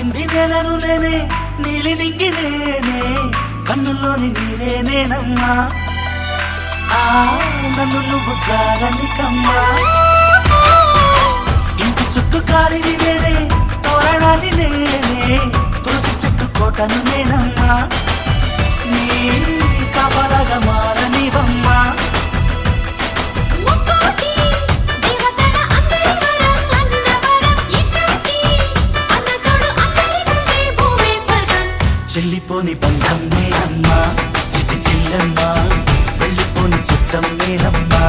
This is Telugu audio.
తాకింది నేలను నేనే నీలి నింగి నేనే కన్నుల్లోని నీరే నేనమ్మా నన్ను నువ్వు జారనికమ్మా ఇంటి చుట్టూ కాలిని నేనే తోరణాన్ని నేనే తులసి చెట్టు కోటను నేనమ్మా నీ కాపలాగా మారనివమ్మా చెల్లిపోని బంధం నేనమ్మా చిట్టి చెల్లెమ్మా వెళ్ళిపోని చిత్తం నేనమ్మా